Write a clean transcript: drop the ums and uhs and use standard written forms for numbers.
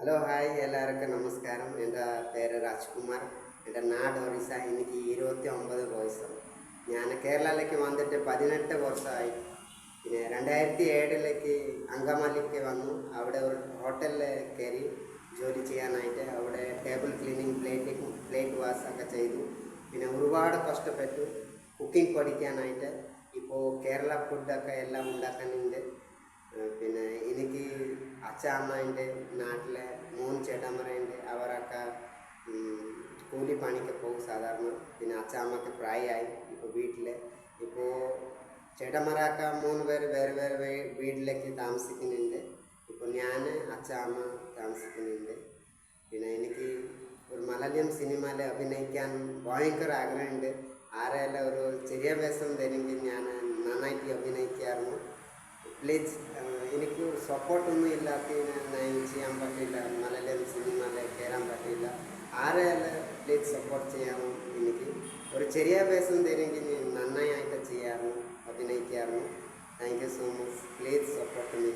Hello hi എല്ലാവർക്കും നമസ്കാരം. എൻ്റെ പേര് രാജ്കുമാർ. എൻ്റെ നാട് ഒറീസ. എനിക്ക് 29 വയസ്സ്. ഞാൻ കേരളയിലേക്ക് വന്നിട്ട് 18 വർഷമായി. പിന്നെ 2007 അങ്കമാലിക്ക് വന്നു. അവിടെ ഒരു ഹോട്ടലിൽ കയറി ജോലി ചെയ്യാനായിട്ട്. അവിടെ ടേബിൾ ക്ലീനിങ്, പ്ലേറ്റ് വാഷ് ഒക്കെ ചെയ്തു. പിന്നെ ഒരുപാട് കഷ്ടപ്പെട്ടു കുക്കിംഗ് പഠിക്കാനായിട്ട്. ഇപ്പോൾ കേരള ഫുഡൊക്കെ എല്ലാം ഉണ്ടാക്കാനുണ്ട്. പിന്നെ എനിക്ക് അച്ഛാമ്മൻ്റെ നാട്ടിലെ 3 ചേട്ടന്മാരുണ്ട്. അവരൊക്കെ കൂലിപ്പണിക്ക് പോകും സാധാരണ. പിന്നെ അച്ഛാമ്മക്ക് പ്രായമായി. ഇപ്പോൾ വീട്ടിൽ ഇപ്പോൾ ചേട്ടന്മാരൊക്കെ 3 പേര് വേറെ വേറെ വീട്ടിലേക്ക് താമസിക്കുന്നുണ്ട്. ഇപ്പോൾ ഞാൻ അച്ഛാമ്മ താമസിക്കുന്നുണ്ട്. പിന്നെ എനിക്ക് ഒരു മലയാളം സിനിമയിൽ അഭിനയിക്കാൻ ഭയങ്കര ആഗ്രഹമുണ്ട്. ആരെല്ലാം ഒരു ചെറിയ വേഷം തരുമെങ്കിൽ ഞാൻ നന്നായിട്ട് അഭിനയിക്കാറുണ്ട്. പ്ലീസ്, എനിക്ക് സപ്പോർട്ടൊന്നും ഇല്ലാത്തതിന് ഞാൻ ചെയ്യാൻ പറ്റില്ല. മലയാളം സിനിമയിൽ കയറാൻ പറ്റില്ല. ആരെല്ലാം പ്ലീസ് സപ്പോർട്ട് ചെയ്യാമോ? എനിക്ക് ഒരു ചെറിയ വേഷം തരുമെങ്കിൽ നന്നായിട്ട് ചെയ്യാറുണ്ട്, അഭിനയിക്കാറുണ്ട്. Thank you so much. Please support me.